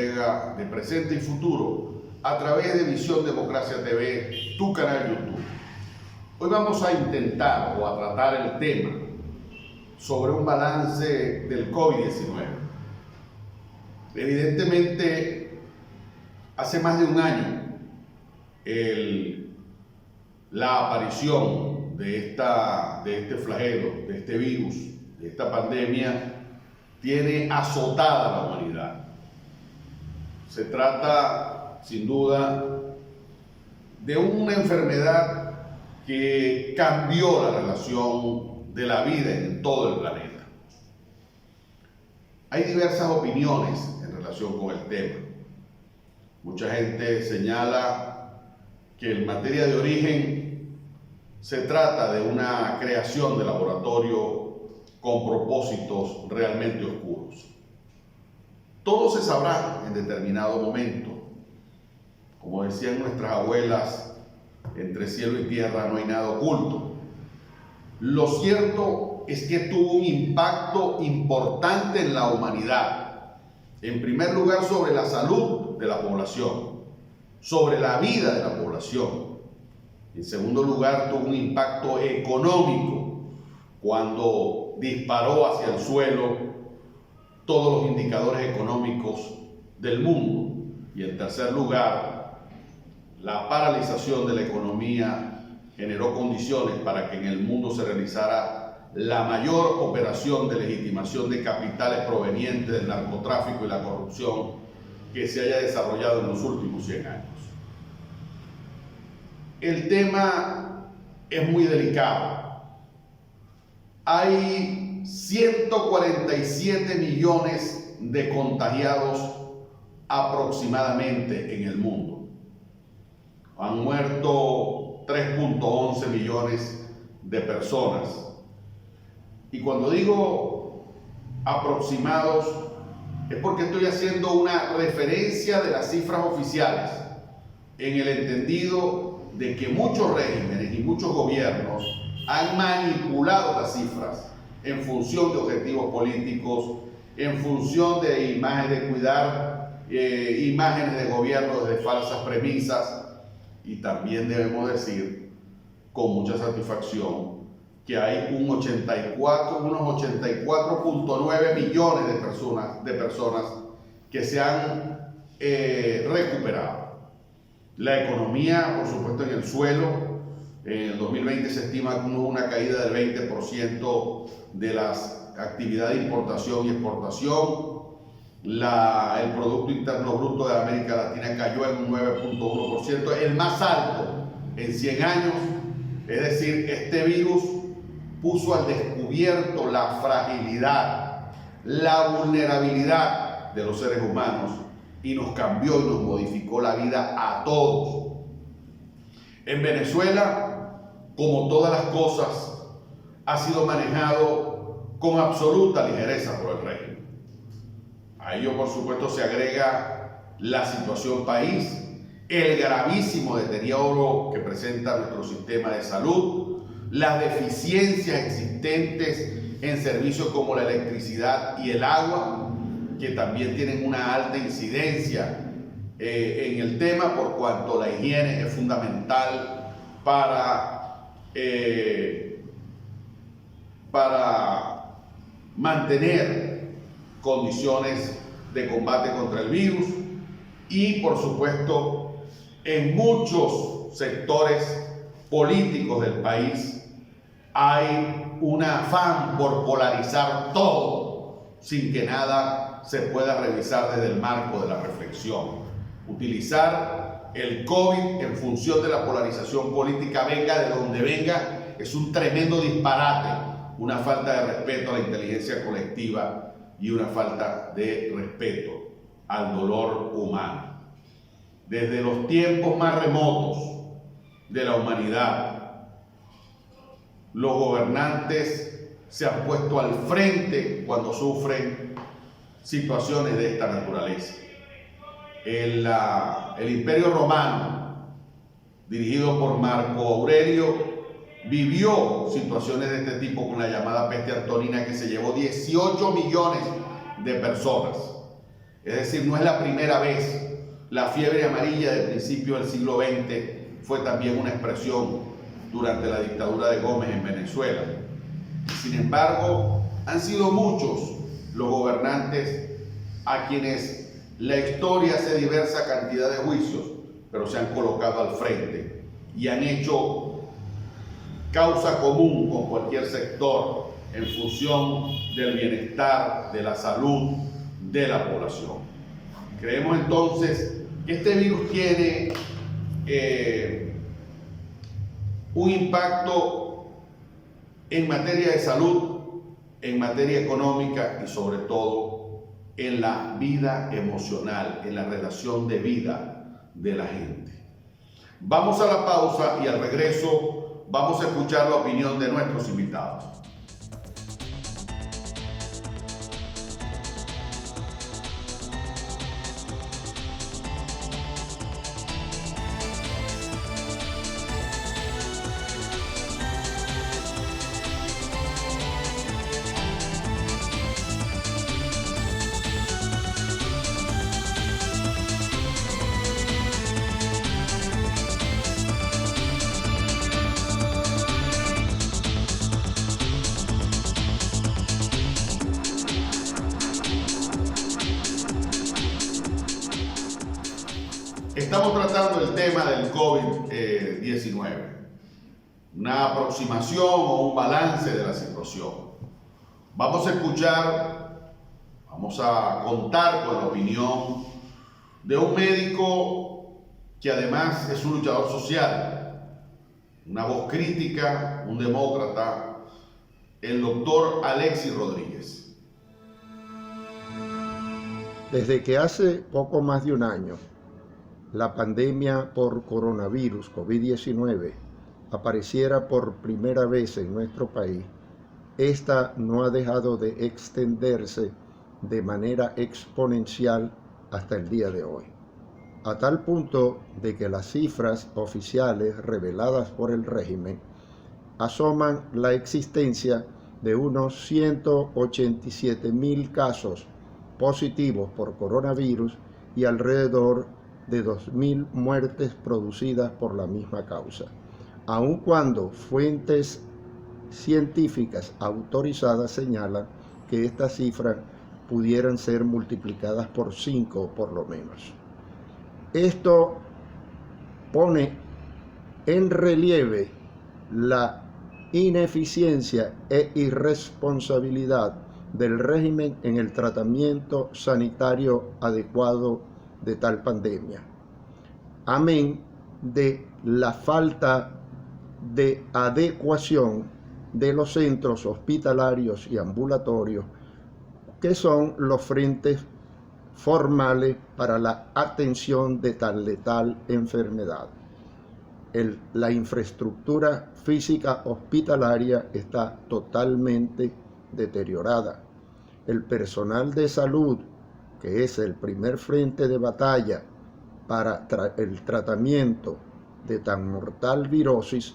entrega de presente y futuro a través de Visión Democracia TV, tu canal YouTube. Hoy vamos a intentar o a tratar el tema sobre un balance del COVID-19. Evidentemente, hace más de un año la aparición de este flagelo, de este virus, de esta pandemia, tiene azotada a la humanidad. Se trata, sin duda, de una enfermedad que cambió la relación de la vida en todo el planeta. Hay diversas opiniones en relación con el tema. Mucha gente señala que en materia de origen se trata de una creación de laboratorio con propósitos realmente oscuros. Todo se sabrá en determinado momento. Como decían nuestras abuelas, entre cielo y tierra no hay nada oculto. Lo cierto es que tuvo un impacto importante en la humanidad. En primer lugar, sobre la salud de la población, sobre la vida de la población. En segundo lugar, tuvo un impacto económico cuando disparó hacia el suelo todos los indicadores económicos del mundo. Y en tercer lugar, la paralización de la economía generó condiciones para que en el mundo se realizara la mayor operación de legitimación de capitales provenientes del narcotráfico y la corrupción que se haya desarrollado en los últimos 100 años. El tema es muy delicado. Hay 147 millones de contagiados aproximadamente en el mundo. Han muerto 3.11 millones de personas. Y cuando digo aproximados, es porque estoy haciendo una referencia de las cifras oficiales, en el entendido de que muchos regímenes y muchos gobiernos han manipulado las cifras en función de objetivos políticos, en función de imágenes, de cuidar imágenes de gobierno desde falsas premisas. Y también debemos decir con mucha satisfacción que hay unos 84.9 millones de personas que se han recuperado. La economía, por supuesto, en el suelo. En el 2020 se estima que hubo una caída del 20% de las actividades de importación y exportación. El Producto Interno Bruto de América Latina cayó en un 9.1%, el más alto en 100 años. Es decir, este virus puso al descubierto la fragilidad, la vulnerabilidad de los seres humanos y nos cambió y nos modificó la vida a todos. En Venezuela, como todas las cosas, ha sido manejado con absoluta ligereza por el régimen. A ello, por supuesto, se agrega la situación país, el gravísimo deterioro que presenta nuestro sistema de salud, las deficiencias existentes en servicios como la electricidad y el agua, que también tienen una alta incidencia en el tema, por cuanto la higiene es fundamental para mantener condiciones de combate contra el virus. Y por supuesto, en muchos sectores políticos del país hay un afán por polarizar todo sin que nada se pueda revisar desde el marco de la reflexión. Utilizar el COVID en función de la polarización política, venga de donde venga, es un tremendo disparate, una falta de respeto a la inteligencia colectiva y una falta de respeto al dolor humano. Desde los tiempos más remotos de la humanidad, los gobernantes se han puesto al frente cuando sufren situaciones de esta naturaleza. El Imperio Romano, dirigido por Marco Aurelio, vivió situaciones de este tipo con la llamada peste antonina, que se llevó 18 millones de personas. Es decir, no es la primera vez. La fiebre amarilla del principio del siglo XX fue también una expresión durante la dictadura de Gómez en Venezuela. Sin embargo, han sido muchos los gobernantes a quienes la historia hace diversa cantidad de juicios, pero se han colocado al frente y han hecho causa común con cualquier sector en función del bienestar, de la salud de la población. Creemos entonces que este virus tiene un impacto en materia de salud, en materia económica y sobre todo en la vida emocional, en la relación de vida de la gente. Vamos a la pausa y al regreso vamos a escuchar la opinión de nuestros invitados. Estamos tratando el tema del COVID-19, una aproximación o un balance de la situación. Vamos a contar con la opinión de un médico que además es un luchador social, una voz crítica, un demócrata, el doctor Alexis Rodríguez. Desde que hace poco más de un año, la pandemia por coronavirus COVID-19 apareciera por primera vez en nuestro país, esta no ha dejado de extenderse de manera exponencial hasta el día de hoy, a tal punto de que las cifras oficiales reveladas por el régimen asoman la existencia de unos 187.000 casos positivos por coronavirus y alrededor de 2.000 muertes producidas por la misma causa, aun cuando fuentes científicas autorizadas señalan que estas cifras pudieran ser multiplicadas por 5 por lo menos. Esto pone en relieve la ineficiencia e irresponsabilidad del régimen en el tratamiento sanitario adecuado de tal pandemia, amén de la falta de adecuación de los centros hospitalarios y ambulatorios, que son los frentes formales para la atención de tan letal enfermedad. La infraestructura física hospitalaria está totalmente deteriorada. El personal de salud, que es el primer frente de batalla para el tratamiento de tan mortal virosis,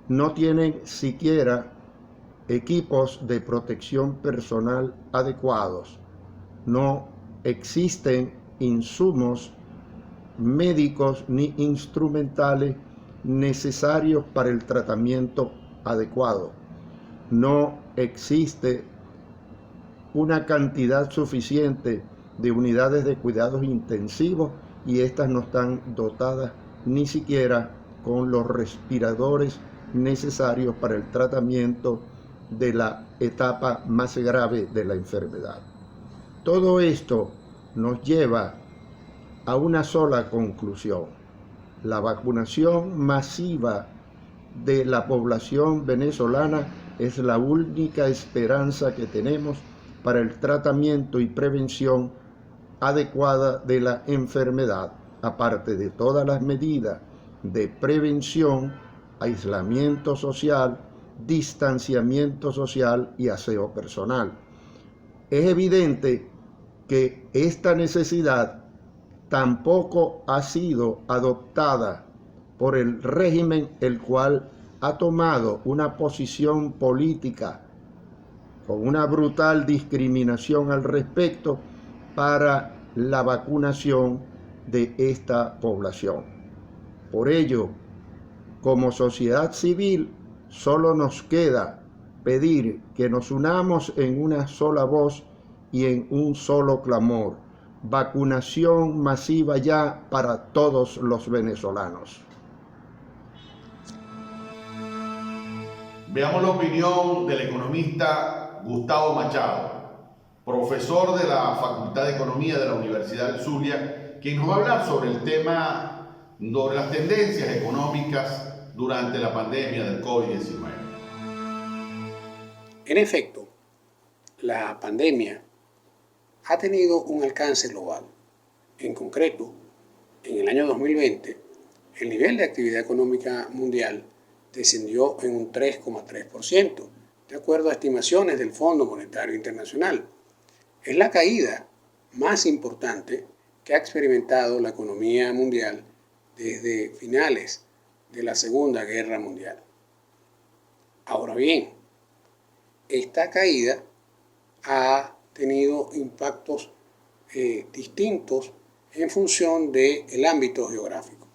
no tienen siquiera equipos de protección personal adecuados. No existen insumos médicos ni instrumentales necesarios para el tratamiento adecuado. No existe una cantidad suficiente de unidades de cuidados intensivos y estas no están dotadas ni siquiera con los respiradores necesarios para el tratamiento de la etapa más grave de la enfermedad. Todo esto nos lleva a una sola conclusión: la vacunación masiva de la población venezolana es la única esperanza que tenemos para el tratamiento y prevención adecuada de la enfermedad, aparte de todas las medidas de prevención, aislamiento social, distanciamiento social y aseo personal. Es evidente que esta necesidad tampoco ha sido adoptada por el régimen, el cual ha tomado una posición política con una brutal discriminación al respecto para la vacunación de esta población. Por ello, como sociedad civil, solo nos queda pedir que nos unamos en una sola voz y en un solo clamor: vacunación masiva ya para todos los venezolanos. Veamos la opinión del economista Gustavo Machado, profesor de la Facultad de Economía de la Universidad del Zulia, quien nos va a hablar sobre el tema, sobre las tendencias económicas durante la pandemia del COVID-19. En efecto, la pandemia ha tenido un alcance global. En concreto, en el año 2020, el nivel de actividad económica mundial descendió en un 3,3%, de acuerdo a estimaciones del Fondo Monetario Internacional. Es la caída más importante que ha experimentado la economía mundial desde finales de la Segunda Guerra Mundial. Ahora bien, esta caída ha tenido impactos distintos en función del ámbito geográfico.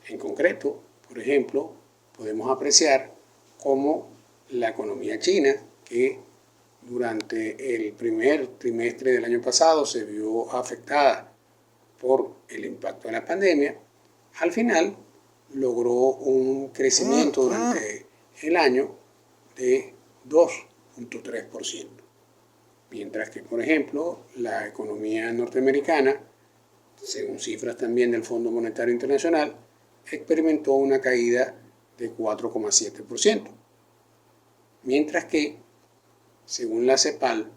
En concreto, por ejemplo, podemos apreciar cómo la economía china, que durante el primer trimestre del año pasado se vio afectada por el impacto de la pandemia, al final logró un crecimiento durante el año de 2,3%. Mientras que, por ejemplo, la economía norteamericana, según cifras también del Fondo Monetario Internacional, experimentó una caída de 4,7%. Mientras que, según la CEPAL,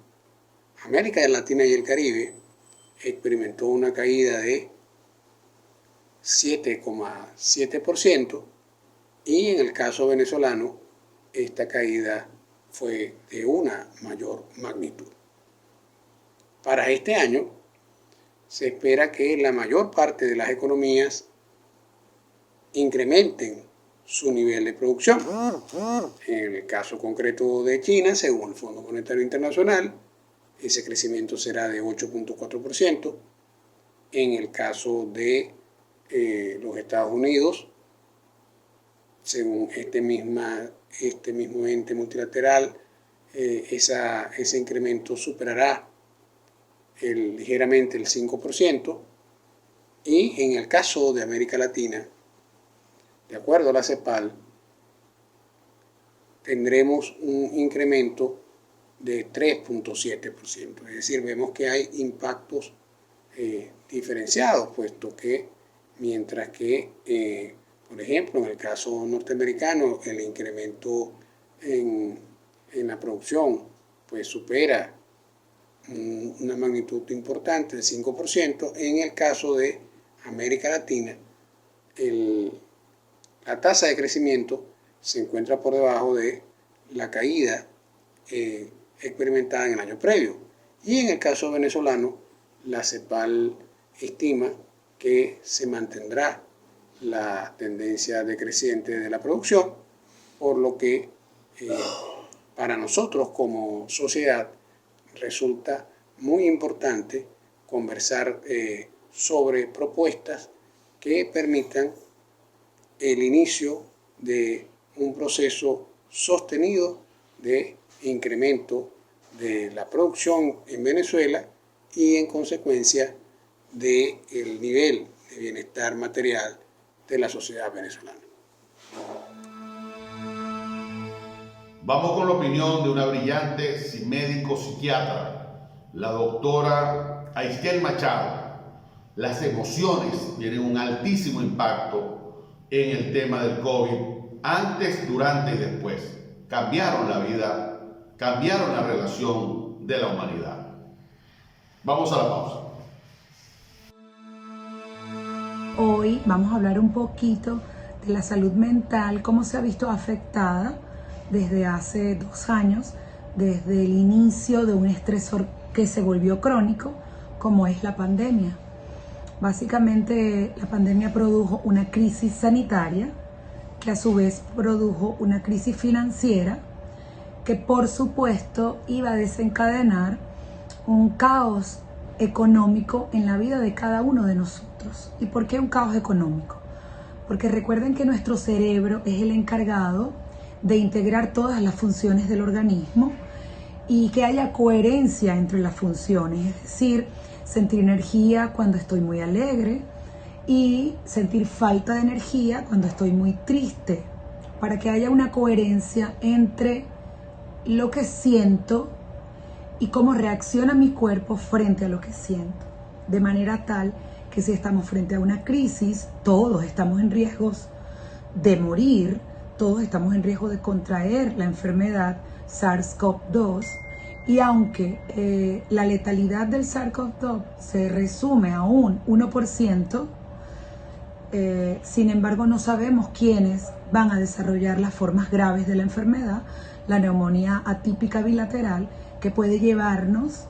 América Latina y el Caribe experimentó una caída de 7,7% y en el caso venezolano, esta caída fue de una mayor magnitud. Para este año, se espera que la mayor parte de las economías incrementen su nivel de producción. En el caso concreto de China, según el Fondo Monetario Internacional, ese crecimiento será de 8,4%. En el caso de los Estados Unidos, según este mismo ente multilateral, ese incremento superará ligeramente el 5%. Y en el caso de América Latina, de acuerdo a la CEPAL, tendremos un incremento de 3,7%. Es decir, vemos que hay impactos diferenciados, puesto que mientras que, por ejemplo, en el caso norteamericano, el incremento en la producción pues supera una magnitud importante del 5%, en el caso de América Latina, la tasa de crecimiento se encuentra por debajo de la caída experimentada en el año previo. Y en el caso venezolano, la CEPAL estima que se mantendrá la tendencia decreciente de la producción, por lo que para nosotros como sociedad resulta muy importante conversar sobre propuestas que permitan el inicio de un proceso sostenido de incremento de la producción en Venezuela y en consecuencia del nivel de bienestar material de la sociedad venezolana. Vamos con la opinión de una brillante médico psiquiatra, la doctora Aisquel Machado. Las emociones tienen un altísimo impacto en el tema del COVID, antes, durante y después. Cambiaron la vida, cambiaron la relación de la humanidad. Vamos a la pausa. Hoy vamos a hablar un poquito de la salud mental, cómo se ha visto afectada desde hace 2 años, desde el inicio de un estresor que se volvió crónico, como es la pandemia. Básicamente, la pandemia produjo una crisis sanitaria, que a su vez produjo una crisis financiera, que por supuesto iba a desencadenar un caos económico en la vida de cada uno de nosotros. ¿Y por qué un caos económico? Porque recuerden que nuestro cerebro es el encargado de integrar todas las funciones del organismo y que haya coherencia entre las funciones, es decir, sentir energía cuando estoy muy alegre y sentir falta de energía cuando estoy muy triste, para que haya una coherencia entre lo que siento y cómo reacciona mi cuerpo frente a lo que siento, de manera tal que si estamos frente a una crisis, todos estamos en riesgos de morir, todos estamos en riesgo de contraer la enfermedad SARS-CoV-2, y aunque la letalidad del SARS-CoV-2 se resume a un 1%, sin embargo no sabemos quiénes van a desarrollar las formas graves de la enfermedad, la neumonía atípica bilateral, que puede llevarnos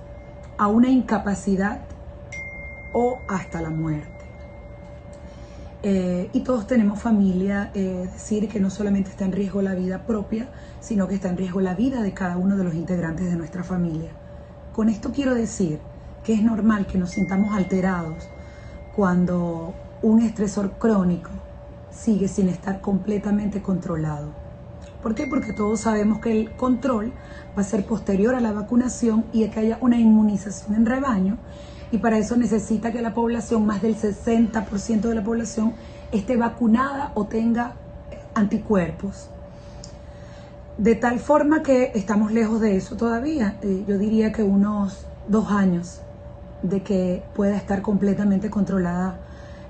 a una incapacidad o hasta la muerte. Y todos tenemos familia, es decir, que no solamente está en riesgo la vida propia, sino que está en riesgo la vida de cada uno de los integrantes de nuestra familia. Con esto quiero decir que es normal que nos sintamos alterados cuando un estresor crónico sigue sin estar completamente controlado. ¿Por qué? Porque todos sabemos que el control va a ser posterior a la vacunación y a que haya una inmunización en rebaño, y para eso necesita que la población, más del 60% de la población, esté vacunada o tenga anticuerpos. De tal forma que estamos lejos de eso todavía. Yo diría que unos 2 años de que pueda estar completamente controlada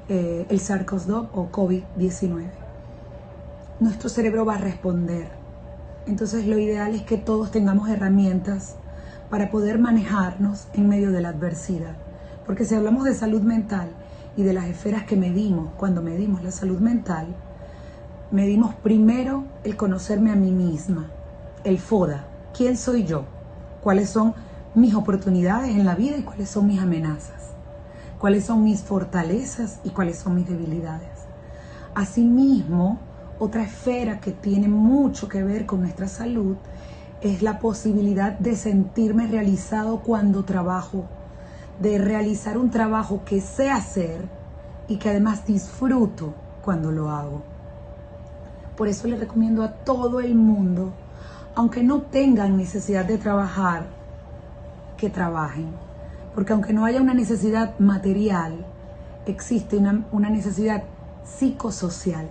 el SARS-CoV-2 o COVID-19. Nuestro cerebro va a responder. Entonces lo ideal es que todos tengamos herramientas para poder manejarnos en medio de la adversidad. Porque si hablamos de salud mental y de las esferas que medimos cuando medimos la salud mental, medimos primero el conocerme a mí misma, el FODA, quién soy yo, cuáles son mis oportunidades en la vida y cuáles son mis amenazas, cuáles son mis fortalezas y cuáles son mis debilidades. Asimismo, otra esfera que tiene mucho que ver con nuestra salud es la posibilidad de sentirme realizado cuando trabajo, de realizar un trabajo que sé hacer y que además disfruto cuando lo hago. Por eso les recomiendo a todo el mundo, aunque no tengan necesidad de trabajar, que trabajen. Porque aunque no haya una necesidad material, existe una necesidad psicosocial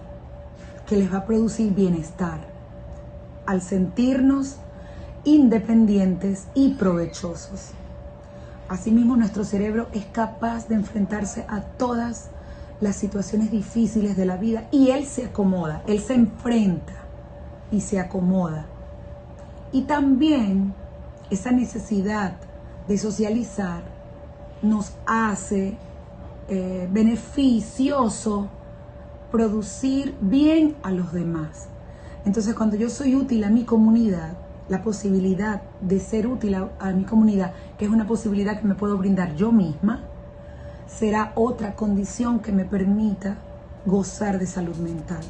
que les va a producir bienestar al sentirnos independientes y provechosos. Asimismo, nuestro cerebro es capaz de enfrentarse a todas las situaciones difíciles de la vida y él se acomoda, él se enfrenta y se acomoda. Y también esa necesidad de socializar nos hace beneficioso producir bien a los demás. Entonces, cuando yo soy útil a mi comunidad, la posibilidad de ser útil a mi comunidad, que es una posibilidad que me puedo brindar yo misma, será otra condición que me permita gozar de salud mental.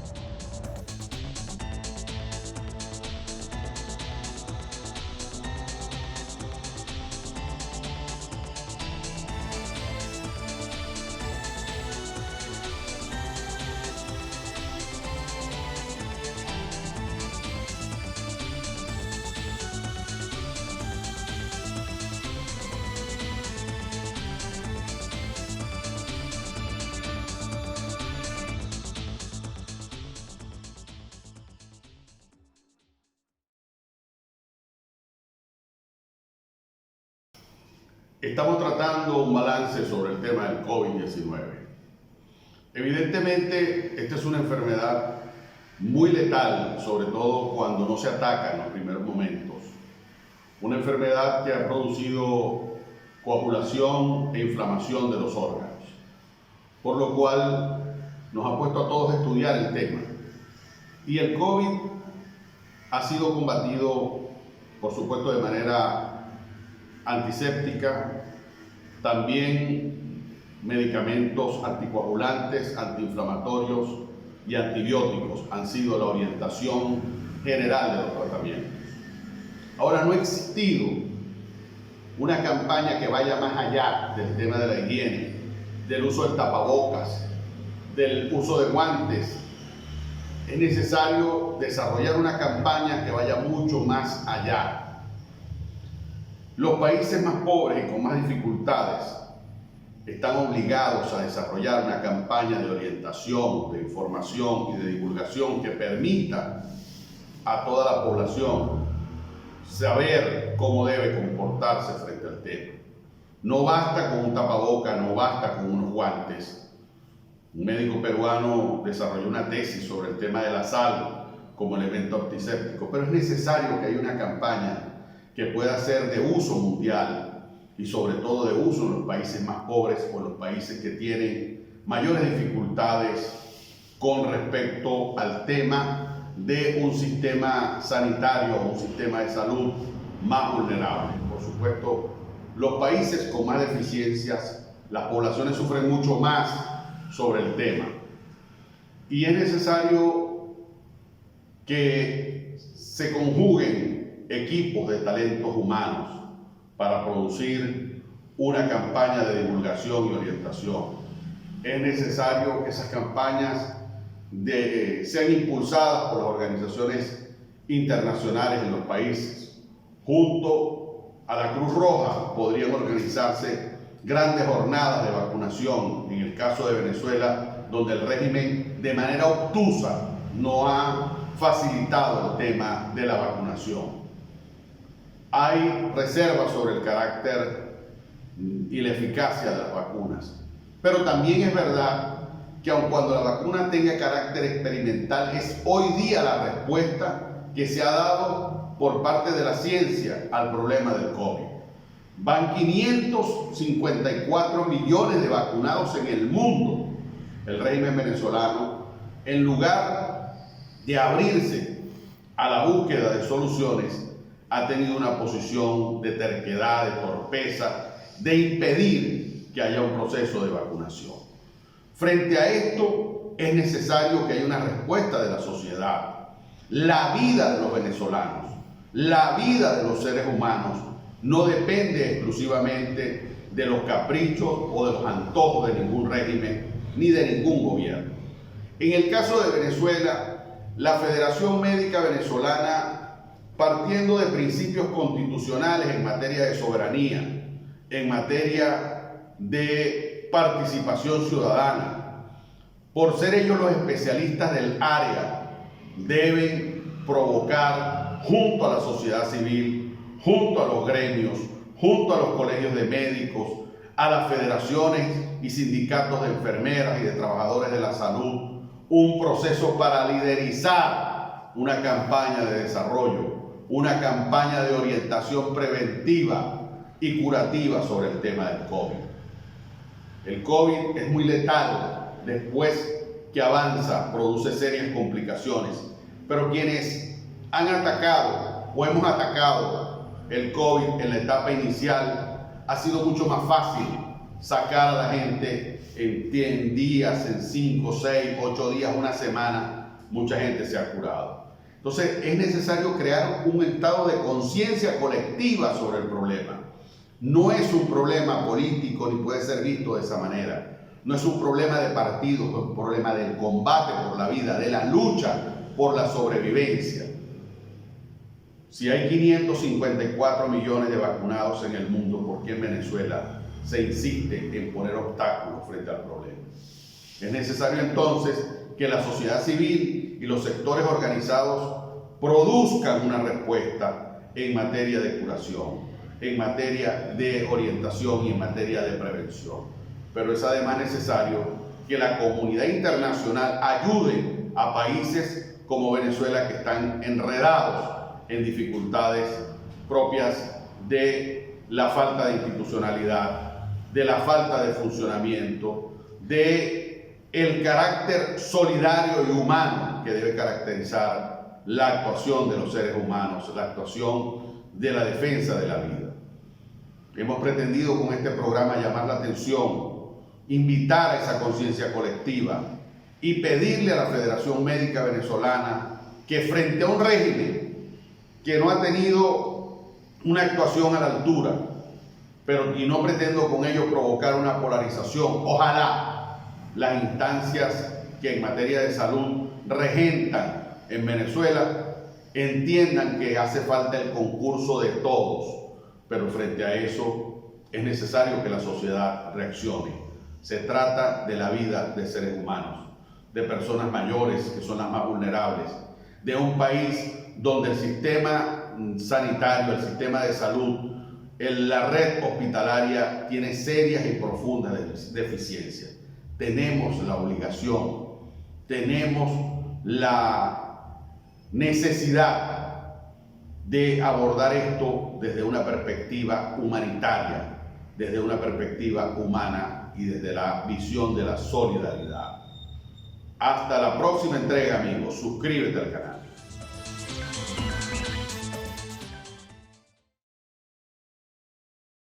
Estamos tratando un balance sobre el tema del COVID-19. Evidentemente, esta es una enfermedad muy letal, sobre todo cuando no se ataca en los primeros momentos. Una enfermedad que ha producido coagulación e inflamación de los órganos, por lo cual nos ha puesto a todos a estudiar el tema. Y el COVID ha sido combatido, por supuesto, de manera antiséptica, también medicamentos anticoagulantes, antiinflamatorios y antibióticos han sido la orientación general de los tratamientos. Ahora, no ha existido una campaña que vaya más allá del tema de la higiene, del uso del tapabocas, del uso de guantes. Es necesario desarrollar una campaña que vaya mucho más allá. Los países más pobres y con más dificultades están obligados a desarrollar una campaña de orientación, de información y de divulgación que permita a toda la población saber cómo debe comportarse frente al tema. No basta con un tapaboca, no basta con unos guantes. Un médico peruano desarrolló una tesis sobre el tema de la sal como elemento antiséptico, pero es necesario que haya una campaña que pueda ser de uso mundial y sobre todo de uso en los países más pobres o en los países que tienen mayores dificultades con respecto al tema de un sistema sanitario o un sistema de salud más vulnerable. Por supuesto, los países con más deficiencias, las poblaciones sufren mucho más sobre el tema. Y es necesario que se conjuguen equipos de talentos humanos para producir una campaña de divulgación y orientación. Es necesario que esas campañas sean impulsadas por las organizaciones internacionales en los países. Junto a la Cruz Roja podrían organizarse grandes jornadas de vacunación, en el caso de Venezuela, donde el régimen de manera obtusa no ha facilitado el tema de la vacunación. Hay reservas sobre el carácter y la eficacia de las vacunas, pero también es verdad que aun cuando la vacuna tenga carácter experimental, es hoy día la respuesta que se ha dado por parte de la ciencia al problema del COVID. Van 554 millones de vacunados en el mundo. El régimen venezolano, en lugar de abrirse a la búsqueda de soluciones, ha tenido una posición de terquedad, de torpeza, de impedir que haya un proceso de vacunación. Frente a esto, es necesario que haya una respuesta de la sociedad. La vida de los venezolanos, la vida de los seres humanos, no depende exclusivamente de los caprichos o de los antojos de ningún régimen ni de ningún gobierno. En el caso de Venezuela, la Federación Médica Venezolana, partiendo de principios constitucionales en materia de soberanía, en materia de participación ciudadana, por ser ellos los especialistas del área, deben provocar junto a la sociedad civil, junto a los gremios, junto a los colegios de médicos, a las federaciones y sindicatos de enfermeras y de trabajadores de la salud, un proceso para liderizar una campaña de desarrollo, una campaña de orientación preventiva y curativa sobre el tema del COVID. El COVID es muy letal, después que avanza produce serias complicaciones, pero quienes han atacado o hemos atacado el COVID en la etapa inicial, ha sido mucho más fácil sacar a la gente en días, en 5, 6, 8 días, una semana, mucha gente se ha curado. Entonces es necesario crear un estado de conciencia colectiva sobre el problema. No es un problema político ni puede ser visto de esa manera. No es un problema de partidos, es un problema del combate por la vida, de la lucha por la sobrevivencia. Si hay 554 millones de vacunados en el mundo, ¿por qué en Venezuela se insiste en poner obstáculos frente al problema? Es necesario entonces que la sociedad civil y los sectores organizados produzcan una respuesta en materia de curación, en materia de orientación y en materia de prevención. Pero es además necesario que la comunidad internacional ayude a países como Venezuela que están enredados en dificultades propias de la falta de institucionalidad, de la falta de funcionamiento, de el carácter solidario y humano que debe caracterizar la actuación de los seres humanos, la actuación de la defensa de la vida. Hemos pretendido con este programa llamar la atención, invitar a esa conciencia colectiva y pedirle a la Federación Médica Venezolana que frente a un régimen que no ha tenido una actuación a la altura, y no pretendo con ello provocar una polarización. Ojalá las instancias que en materia de salud regentan en Venezuela entiendan que hace falta el concurso de todos, pero frente a eso es necesario que la sociedad reaccione. Se trata de la vida de seres humanos, de personas mayores que son las más vulnerables, de un país donde el sistema sanitario, el sistema de salud, la red hospitalaria tiene serias y profundas deficiencias. Tenemos la obligación, tenemos la necesidad de abordar esto desde una perspectiva humanitaria, desde una perspectiva humana y desde la visión de la solidaridad. Hasta la próxima entrega, amigos. Suscríbete al canal.